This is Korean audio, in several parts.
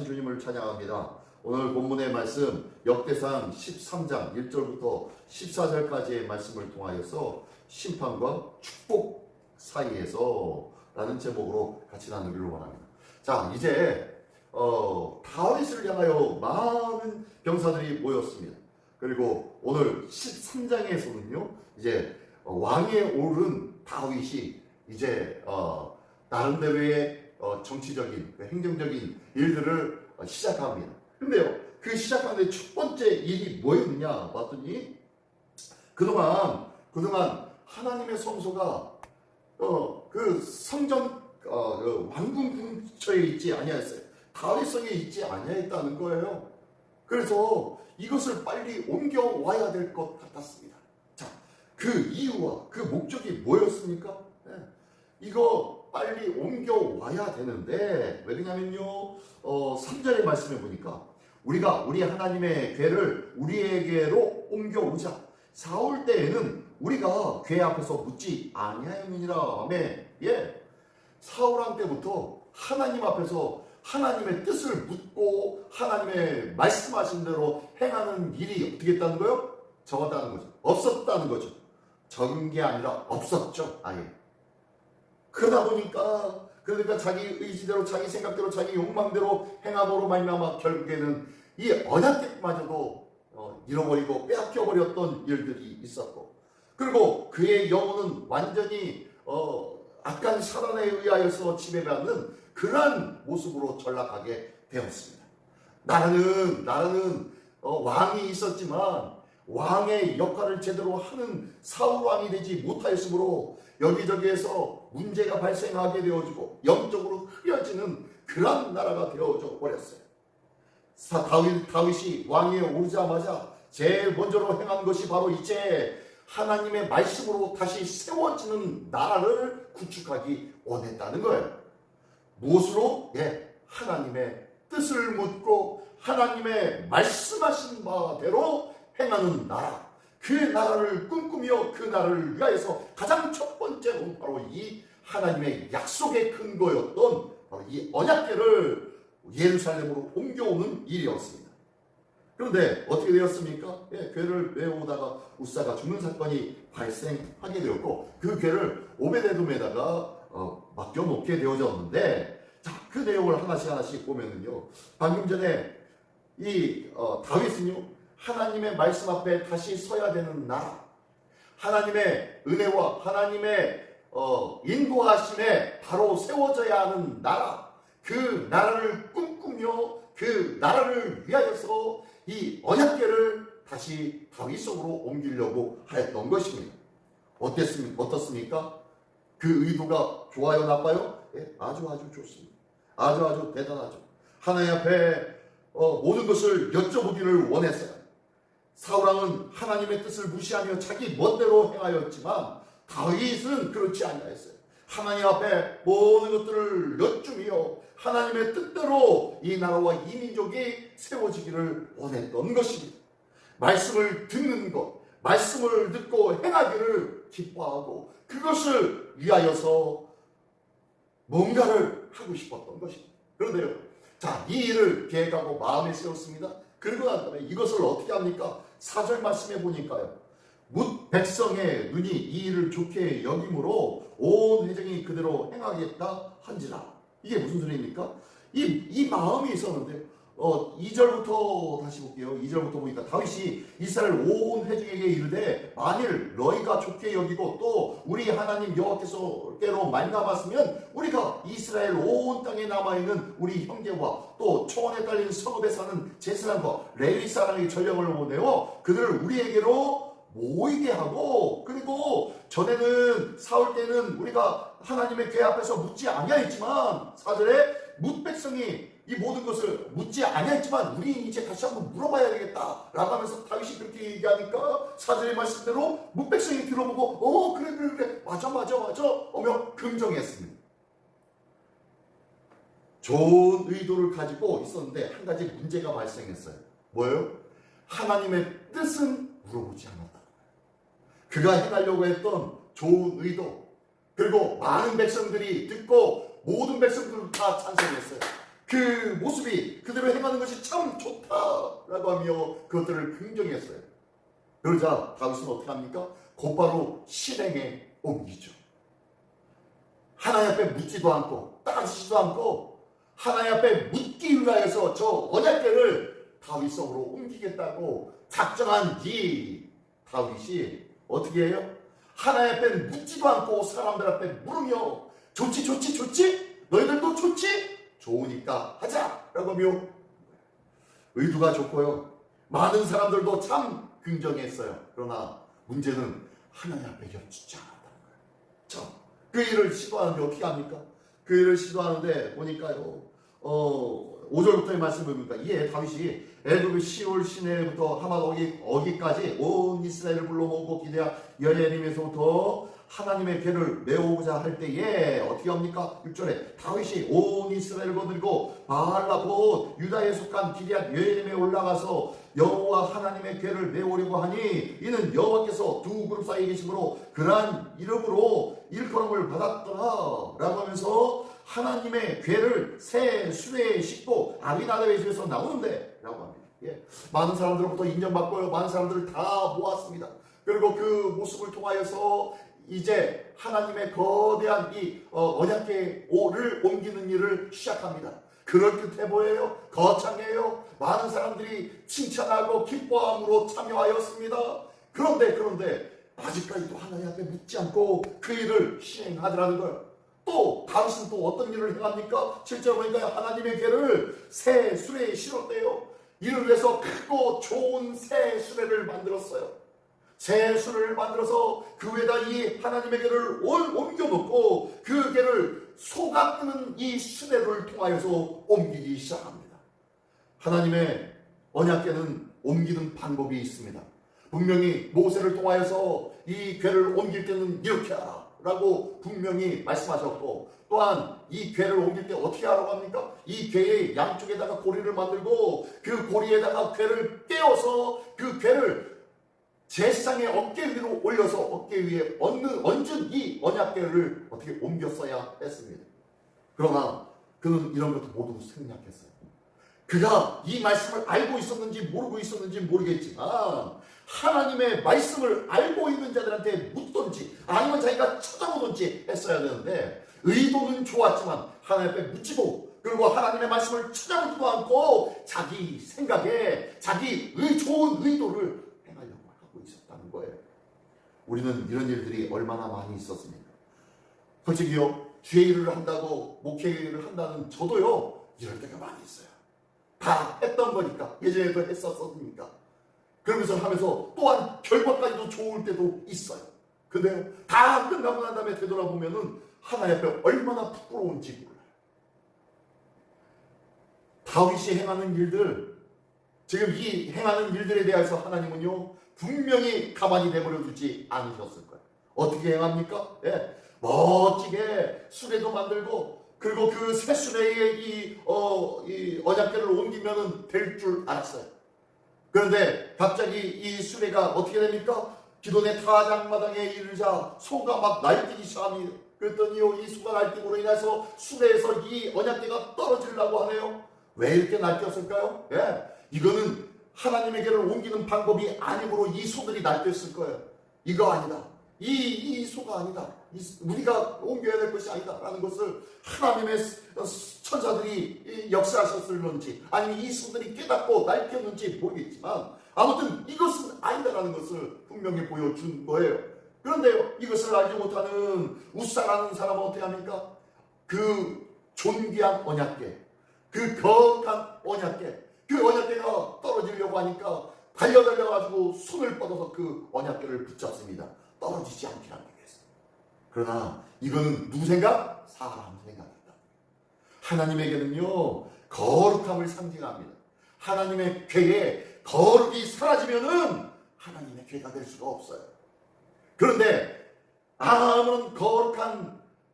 살아계신 주님을 찬양합니다. 오늘 본문의 말씀 역대상 13장 1절부터 14절까지의 말씀을 통하여서 심판과 축복 사이에서 라는 제목으로 같이 나누기를 원합니다. 자, 이제 다윗을 향하여 많은 병사들이 모였습니다. 그리고 오늘 13장에서는요 이제 왕에 오른 다윗이 이제 나름대로의 정치적인 행정적인 일들을 시작합니다. 근데요 그 시작하는데 첫 번째 일이 뭐였느냐 봤더니 그동안 하나님의 성소가 그 성전 왕궁 근처에 있지 아니하였어요. 다윗성에 있지 아니하였다는 거예요. 그래서 이것을 빨리 옮겨와야 될 것 같았습니다. 자, 그 이유와 그 목적이 뭐였습니까? 네. 이거 빨리 옮겨와야 되는데 왜 그러냐면요 3절의 말씀에 보니까 우리가 우리 하나님의 궤를 우리에게로 옮겨오자. 사울 때에는 우리가 궤 앞에서 묻지 아니하였느니라. 예, 사울왕 때부터 하나님 앞에서 하나님의 뜻을 묻고 하나님의 말씀하신 대로 행하는 일이 어떻게 했다는 거예요? 적었다는 거죠. 없었다는 거죠. 적은 게 아니라 없었죠. 아예. 그러다 보니까 자기 의지대로 자기 생각대로 자기 욕망대로 행함으로 말미암아 결국에는 이 언약궤마저도 잃어버리고 빼앗겨버렸던 일들이 있었고, 그리고 그의 영혼은 완전히 악한 사단에 의하여서 지배받는 그러한 모습으로 전락하게 되었습니다. 나라는 왕이 있었지만 왕의 역할을 제대로 하는 사울왕이 되지 못하였으므로 여기저기에서 문제가 발생하게 되어지고 영적으로 흐려지는 그런 나라가 되어져 버렸어요. 다윗이 왕위에 오르자마자 제일 먼저로 행한 것이 바로 이제 하나님의 말씀으로 다시 세워지는 나라를 구축하기 원했다는 거예요. 무엇으로? 예, 하나님의 뜻을 묻고 하나님의 말씀하신 바대로 행하는 나라. 그 나라를 꿈꾸며 그 나라를 위하여서 가장 첫 번째로 바로 이 하나님의 약속의 근거였던 바로 이 언약궤를 예루살렘으로 옮겨오는 일이었습니다. 그런데 어떻게 되었습니까? 예, 궤를 메어오다가 웃사가 죽는 사건이 발생하게 되었고 그 궤를 오베데돔에다가 맡겨놓게 되어졌는데, 자, 그 내용을 하나씩 보면은요, 방금 전에 이 다윗은요 하나님의 말씀 앞에 다시 서야 되는 나라, 하나님의 은혜와 하나님의 인도하심에 바로 세워져야 하는 나라, 그 나라를 꿈꾸며 그 나라를 위하여서 이 언약궤를 다시 다윗성으로 옮기려고 하였던 것입니다. 어떻습니까? 그 의도가 좋아요, 나빠요? 예, 아주 좋습니다. 아주 대단하죠. 하나님 앞에 모든 것을 여쭤보기를 원했어요. 사울왕은 하나님의 뜻을 무시하며 자기 멋대로 행하였지만 다윗은 그렇지 아니하였어요. 하나님 앞에 모든 것들을 여쭈며 하나님의 뜻대로 이 나라와 이 민족이 세워지기를 원했던 것입니다. 말씀을 듣는 것, 말씀을 듣고 행하기를 기뻐하고 그것을 위하여서 뭔가를 하고 싶었던 것입니다. 그런데요, 자, 이 일을 계획하고 마음에 세웠습니다. 그리고 난 다음에 이것을 어떻게 합니까? 4절 말씀해 보니까요, 뭇 백성의 눈이 이 일을 좋게 여김으로 온 회중이 그대로 행하겠다 한지라. 이게 무슨 소리입니까? 이 마음이 있었는데 2절부터 다시 볼게요. 2절부터 보니까 다윗이 이스라엘 온 회중에게 이르되 만일 너희가 좋게 여기고 또 우리 하나님 여호와께서께로 말미암았으면 우리가 이스라엘 온 땅에 남아있는 우리 형제와 또 초원에 딸린 성읍에 사는 제사장과 레위 사람의 전령을 보내어 그들을 우리에게로 모이게 하고, 그리고 전에는 사울 때는 우리가 하나님의 궤 앞에서 묻지 아니하였지만 4절에 뭇 백성이 이 모든 것을 묻지 아니하였지만 우리 이제 다시 한번 물어봐야 되겠다 라고 하면서 다윗이 그렇게 얘기하니까 4절의 말씀대로 뭇 백성이 들어보고 그래 맞아 하며 긍정했습니다. 좋은 의도를 가지고 있었는데 한 가지 문제가 발생했어요. 뭐예요? 하나님의 뜻은 물어보지 않았다. 그가 행하려고 했던 좋은 의도, 그리고 많은 백성들이 듣고 모든 백성들은 다 찬성했어요. 그 모습이 그대로 행하는 것이 참 좋다라고 하며 그것들을 긍정했어요. 그러자 다윗은 어떻게 합니까? 곧바로 실행에 옮기죠. 하나님 앞에 묻지도 않고 따지지도 않고 하나님 앞에 묻기 위하여서 저 언약궤를 다윗성으로 옮기겠다고 작정한 이 다윗이 어떻게 해요? 하나님 앞에 묻지도 않고 사람들 앞에 물으며 좋지 좋지 좋지? 너희들도 좋지? 좋으니까 하자라고 하며 의도가 좋고요. 많은 사람들도 참 긍정했어요. 그러나 문제는 하나님 앞에 여쭙지 않았다는 거예요. 자, 그 일을 시도하는데 어떻게 합니까? 그 일을 시도하는데 보니까요. 5절부터의 말씀을 보니까 이에 다윗이 애굽의 시올 시내부터 하맛 어기까지 온 이스라엘을 불러 모으고 기대하 여리엘림에서부터 하나님의 궤를 메우고자 할 때에 어떻게 합니까? 6절에 다윗이 온 이스라엘을 거느리고 바알라 곧 유다에 속한 기럇 여리엘림에 올라가서 여호와 하나님의 궤를 메우려고 하니 이는 여호와께서 두 그룹 사이에 계심으로 그러한 이름으로 일컬음을 받았더라 라고 하면서 하나님의 궤를 새 수레에 싣고 아비나답의 집에서 나오는데 라고 합니다. 예. 많은 사람들로부터 인정받고요. 많은 사람들을 다 모았습니다. 그리고 그 모습을 통하여서 이제 하나님의 거대한 이 언약궤를 옮기는 일을 시작합니다. 그럴 끝에 보여요. 거창해요. 많은 사람들이 칭찬하고 기뻐함으로 참여하였습니다. 그런데 아직까지도 하나님 앞에 묻지 않고 그 일을 시행하더라는 거예요. 또 다윗은 또 어떤 일을 행합니까? 7절 보니까 하나님의 궤를 새 수레에 실었대요. 이를 위해서 크고 좋은 새 수레를 만들었어요. 새 수레를 만들어서 그 위에다 이 하나님의 궤를 옮겨놓고 그 궤를 솟아끄는 이 수레를 통하여서 옮기기 시작합니다. 하나님의 언약궤는 옮기는 방법이 있습니다. 분명히 모세를 통하여서 이 궤를 옮길 때는 이렇게 하라 라고 분명히 말씀하셨고, 또한 이 궤를 옮길 때 어떻게 하라고 합니까? 이 궤의 양쪽에다가 고리를 만들고 그 고리에다가 궤를 떼어서 그 궤를 제사장의 어깨 위로 올려서 어깨 위에 얹은 이 언약궤를 어떻게 옮겼어야 했습니다. 그러나 그는 이런 것도 모두 생략했어요. 그가 이 말씀을 알고 있었는지 모르고 있었는지 모르겠지만 하나님의 말씀을 알고 있는 자들한테 묻든지 아니면 자기가 찾아보든지 했어야 되는데 의도는 좋았지만 하나님 앞에 묻지도 그리고 하나님의 말씀을 찾아보지도 않고 자기 생각에 자기 좋은 의도를 행하려고 하고 있었다는 거예요. 우리는 이런 일들이 얼마나 많이 있었습니까? 솔직히요, 주의 일을 한다고 목회 일을 한다는 저도요 이럴 때가 많이 있어요. 다 했던 거니까, 예전에도 했었으니까. 그러면서 하면서 또한 결과까지도 좋을 때도 있어요. 근데요, 다 끝나고 난 다음에 되돌아보면은 하나님 앞에 얼마나 부끄러운지 몰라요. 다윗이 행하는 일들, 지금 이 행하는 일들에 대해서 하나님은요 분명히 가만히 내버려 두지 않으셨을 거예요. 어떻게 행합니까? 예, 멋지게 수레도 만들고 그리고 그 새 수레에 이 언약궤를 옮기면 될 줄 알았어요. 그런데 갑자기 이 수레가 어떻게 됩니까? 기돈의 타작마당에 이르자 소가 막 날뛰기 시작합니다. 그랬더니요, 이 소가 날뛰므로 인해서 수레에서 이 언약궤가 떨어지려고 하네요. 왜 이렇게 날뛰었을까요? 예, 이거는 하나님의 궤를 옮기는 방법이 아니므로 이 소들이 날뛰었을 거예요. 이거 아니다. 이 소가 아니다. 우리가 옮겨야 될 것이 아니다 라는 것을 하나님의 천사들이 역사하셨을는지 아니면 이 소들이 깨닫고 날뛰었는지 모르겠지만 아무튼 이것은 아니다라는 것을 분명히 보여준 거예요. 그런데요, 이것을 알지 못하는 우사라는 사람은 어떻게 합니까? 그 존귀한 언약궤, 그 거룩한 언약궤, 그 언약궤가 떨어지려고 하니까 달려가지고 손을 뻗어서 그 언약궤를 붙잡습니다. 떨어지지 않게 하기 위해서. 그러나 이거는 누구 생각? 사람 생각이다. 하나님에게는요 거룩함을 상징합니다. 하나님의 궤에 거룩이 사라지면은 하나님의 궤가 될 수가 없어요. 그런데 아무런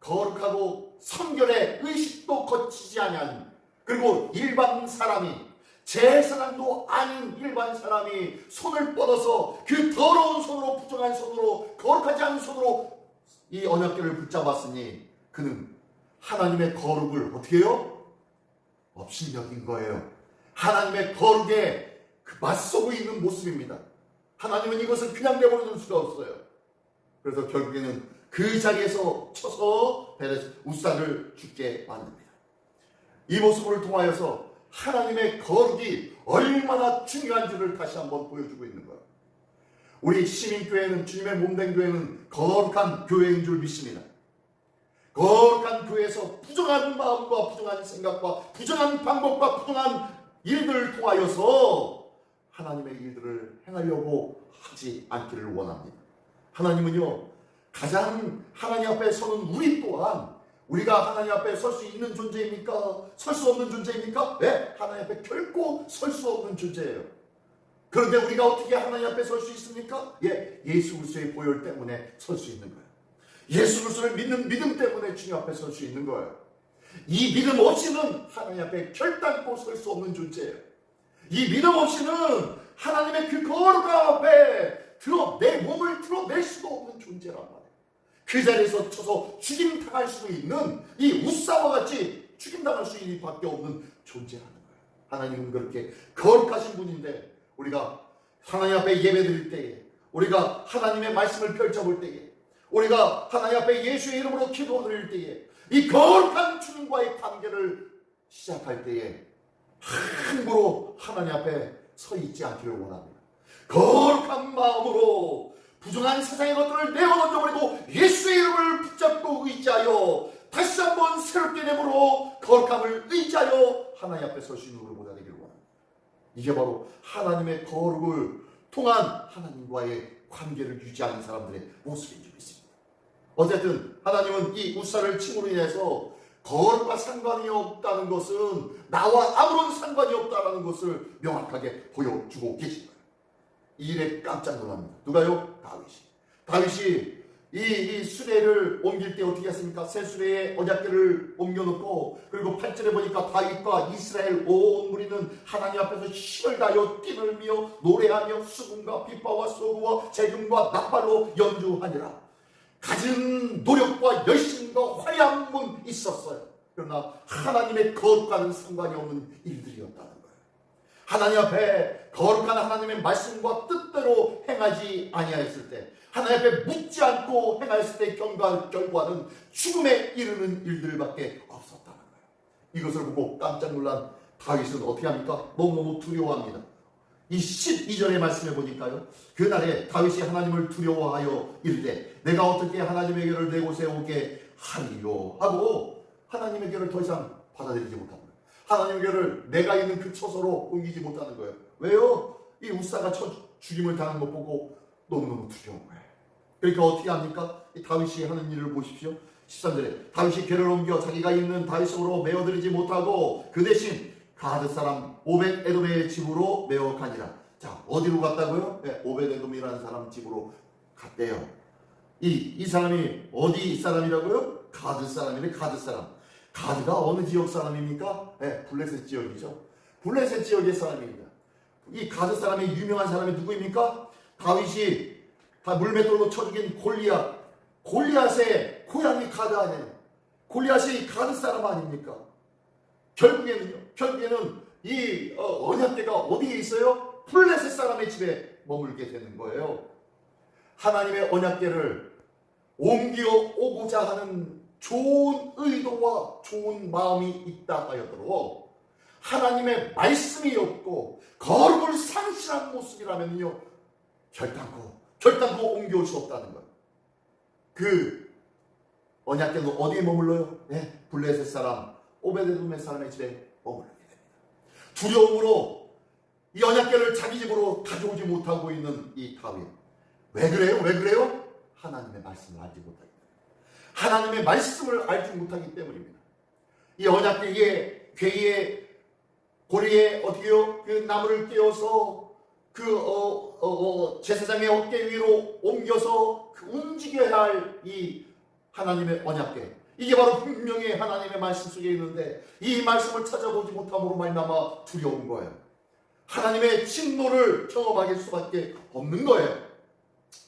거룩하고 성결의 의식도 거치지 않은, 그리고 일반 사람이, 제사장도 아닌 일반 사람이 손을 뻗어서 그 더러운 손으로, 부정한 손으로, 거룩하지 않은 손으로 이 언약궤를 붙잡았으니 그는 하나님의 거룩을 어떻게 해요? 업신여긴 거예요. 하나님의 거룩에 맞서고 있는 모습입니다. 하나님은 이것을 그냥 내버려둘 수가 없어요. 그래서 결국에는 그 자리에서 쳐서 우사를 죽게 만듭니다. 이 모습을 통하여서 하나님의 거룩이 얼마나 중요한지를 다시 한번 보여주고 있는 거예요. 우리 시민교회는, 주님의 몸된 교회는 거룩한 교회인 줄 믿습니다. 거룩한 교회에서 부정한 마음과 부정한 생각과 부정한 방법과 부정한 일들을 통하여서 하나님의 일들을 행하려고 하지 않기를 원합니다. 하나님은요, 가장 하나님 앞에 서는 우리 또한, 우리가 하나님 앞에 설 수 있는 존재입니까? 설 수 없는 존재입니까? 네, 하나님 앞에 결코 설 수 없는 존재예요. 그런데 우리가 어떻게 하나님 앞에 설 수 있습니까? 예, 예수 그리스도의 보혈 때문에 설 수 있는 거예요. 예수 그리스도를 믿는 믿음 때문에 주님 앞에 설 수 있는 거예요. 이 믿음 없이는 하나님 앞에 결단코 설 수 없는 존재예요. 이 믿음 없이는 하나님의 그 거룩한 앞에 내 몸을 드러낼 수도 없는 존재란 말이에요. 그 자리에서 쳐서 죽임당할 수도 있는 이 우사와 같이 죽임당할 수밖에 없는 존재라는 거예요. 하나님은 그렇게 거룩하신 분인데, 우리가 하나님 앞에 예배드릴 때에, 우리가 하나님의 말씀을 펼쳐볼 때에, 우리가 하나님 앞에 예수의 이름으로 기도드릴 때에, 이 거룩한 주님과의 관계를 시작할 때에 함부로 하나님 앞에 서 있지 않기를 원합니다. 거룩한 마음으로 부정한 세상의 것들을 내어던져버리고 예수의 이름을 붙잡고 의지하여 다시 한번 새롭게 되므로 거룩함을 의지하여 하나님 앞에 설 수 있는 우리보다 되기를 원합니다. 이게 바로 하나님의 거룩을 통한 하나님과의 관계를 유지하는 사람들의 모습인 줄 믿습니다. 어쨌든 하나님은 이 우사를 침으로 인해서 거룩과 상관이 없다는 것은 나와 아무런 상관이 없다는 것을 명확하게 보여주고 계신 거예요. 이 일에 깜짝 놀랍니다. 누가요? 다윗이 이 수레를 옮길 때 어떻게 했습니까? 새 수레에 언약궤를 옮겨놓고, 그리고 8절에 보니까 다윗과 이스라엘 온 무리는 하나님 앞에서 힘을 다하여 띠를 노래하며 수금과 빗바와 소구와 재금과 나팔로 연주하니라. 가진 노력과 열심과 화양은 있었어요. 그러나 하나님의 거룩과는 상관이 없는 일들이었다는 거예요. 하나님 앞에 거룩한 하나님의 말씀과 뜻대로 행하지 아니하였을 때, 하나님 앞에 묻지 않고 행하였을 때 결과는 죽음에 이르는 일들밖에 없었다는 거예요. 이것을 보고 깜짝 놀란 다윗은 어떻게 합니까? 너무너무 두려워합니다. 이 12절의 말씀에 보니까요, 그날에 다윗이 하나님을 두려워하여 이르되 내가 어떻게 하나님의 궤를 내 곳에 오게 하리요 하고 하나님의 궤를 더 이상 받아들이지 못합니다. 하나님의 궤를 내가 있는 그 처소로 옮기지 못하는 거예요. 왜요? 이 우사가 죽임을 당한 것 보고 너무너무 두려운 거예요. 그러니까 어떻게 합니까? 이 다윗이 하는 일을 보십시오. 13절에 다윗이 궤를 옮겨 자기가 있는 다윗으로 메어들이지 못하고 그 대신 가드 사람 오벳 에돔의 집으로 메어 가니라. 자, 어디로 갔다고요? 네, 오벳 에돔이라는 사람 집으로 갔대요. 이 사람이 어디 사람이라고요? 가드 사람이래. 가드 사람. 가드가 어느 지역 사람입니까? 네, 블레셋 지역이죠. 블레셋 지역의 사람입니다. 이 가드 사람의 유명한 사람이 누구입니까? 다윗이 물맷돌로 쳐 죽인 골리앗의 고향이 가드 아니에요. 골리앗이 가드 사람 아닙니까? 결국에는 이 언약궤가 어디에 있어요? 블레셋 사람의 집에 머물게 되는 거예요. 하나님의 언약궤를 옮겨 오고자 하는 좋은 의도와 좋은 마음이 있다 하여도 하나님의 말씀이 없고 거룩을 상실한 모습이라면요, 결단코 옮겨올 수 없다는 거예요. 그 언약궤는 어디에 머물러요? 네, 블레셋 사람 오베데돔의 사람의 집에 머물게 됩니다. 두려움으로 이 언약궤를 자기 집으로 가져오지 못하고 있는 이 다윗. 왜 그래요? 하나님의 말씀을 알지 못하기 때문에. 하나님의 말씀을 알지 못하기 때문입니다. 이 언약궤의 궤의 고리에 어떻게요? 그 나무를 띄어서 제사장의 어깨 위로 옮겨서 움직여야 할 이 하나님의 언약궤. 이게 바로 분명히 하나님의 말씀 속에 있는데 이 말씀을 찾아보지 못함으로 말미암아 두려운 거예요. 하나님의 진노를 경험하게 수밖에 없는 거예요.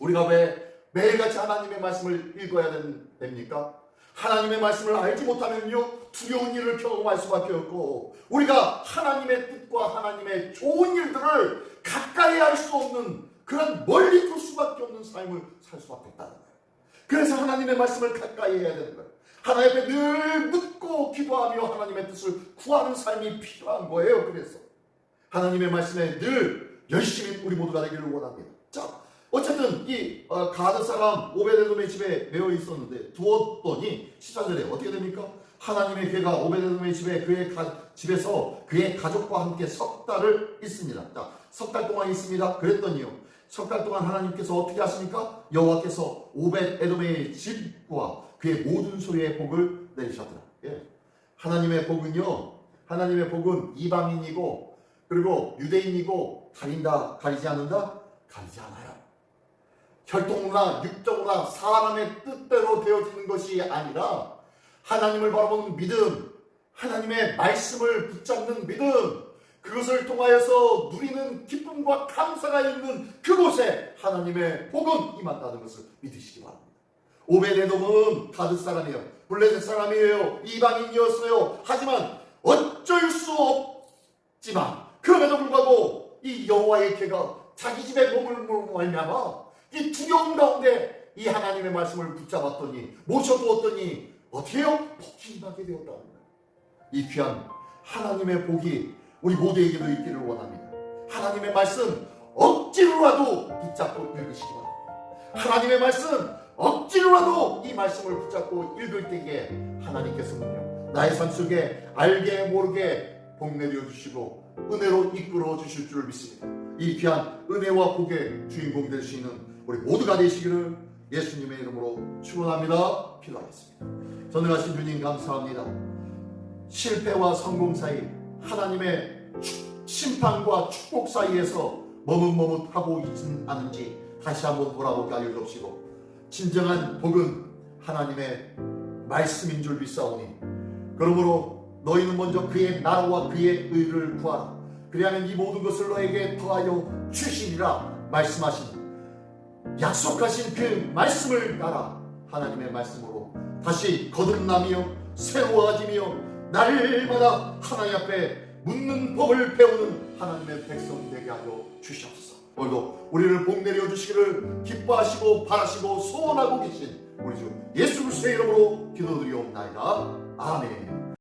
우리가 왜 매일같이 하나님의 말씀을 읽어야 됩니까? 하나님의 말씀을 알지 못하면요 두려운 일을 경험할 수밖에 없고, 우리가 하나님의 뜻과 하나님의 좋은 일들을 가까이 할 수 없는, 그런 멀리 둘 수밖에 없는 삶을 살 수밖에 없다는 거예요. 그래서 하나님의 말씀을 가까이 해야 되는 거예요. 하나님 앞에 늘 묻고 기도하며 하나님의 뜻을 구하는 삶이 필요한 거예요. 그래서 하나님의 말씀에 늘 열심히 우리 모두가 되기를 원합니다. 자, 어쨌든 이 가드 사람 오베데돔의 집에 매여 있었는데 두었더니 14절에 어떻게 됩니까? 하나님의 괴가 오베데돔의 집에 집에서 그의 가족과 함께 석 달을 있습니다. 자, 석 달 동안 있습니다. 그랬더니요, 석 달 동안 하나님께서 어떻게 하십니까? 여호와께서 오벳에돔의 집과 그의 모든 소유의 복을 내리셨더라. 예. 하나님의 복은 이방인이고 그리고 유대인이고 가리지 않는다? 가리지 않아요. 혈통으로나 육적으로나 사람의 뜻대로 되어지는 것이 아니라 하나님을 바라보는 믿음, 하나님의 말씀을 붙잡는 믿음, 그것을 통하여서 누리는 기쁨과 감사가 있는 그곳에 하나님의 복은 임한다는 것을 믿으시기 바랍니다. 오베데돔은 가드 사람이에요. 블레셋 사람이에요. 이방인이었어요. 하지만 어쩔 수 없지만 그럼에도 불구하고 이 여호와의 괴가 자기 집에 머물므로 말미암아 이 두려움 가운데 이 하나님의 말씀을 붙잡았더니, 모셔두었더니 어떻게 해요? 복이 임하게 되었다는 거예요. 이 귀한 하나님의 복이 우리 모두에게도 있기를 원합니다. 하나님의 말씀 억지로라도 붙잡고 읽으시기 바랍니다. 하나님의 말씀 억지로라도 이 말씀을 붙잡고 읽을 때에 하나님께서는요 나의 삶 속에 알게 모르게 복 내려주시고 은혜로 이끌어 주실 줄 믿습니다. 이 귀한 은혜와 복의 주인공 될 수 있는 우리 모두가 되시기를 예수님의 이름으로 축원합니다. 기도하겠습니다. 전능하신 주님 감사합니다. 실패와 성공 사이, 하나님의 심판과 축복 사이에서 머뭇머뭇하고 있진 않은지 다시 한번 돌아보게 하여 주옵시고, 진정한 복은 하나님의 말씀인 줄 믿사오니 그러므로 너희는 먼저 그의 나라와 그의 의를 구하라. 그리하면 이 모든 것을 너에게 더하여 주시리라 말씀하신, 약속하신 그 말씀을 따라 하나님의 말씀으로 다시 거듭나며 새로워지며 날마다 하나님 앞에 묻는 법을 배우는 하나님의 백성 되게 하여 주시옵소서. 오늘도 우리를 복 내려 주시기를 기뻐하시고 바라시고 소원하고 계신 우리 주 예수 그리스도의 이름으로 기도드리옵나이다. 아멘.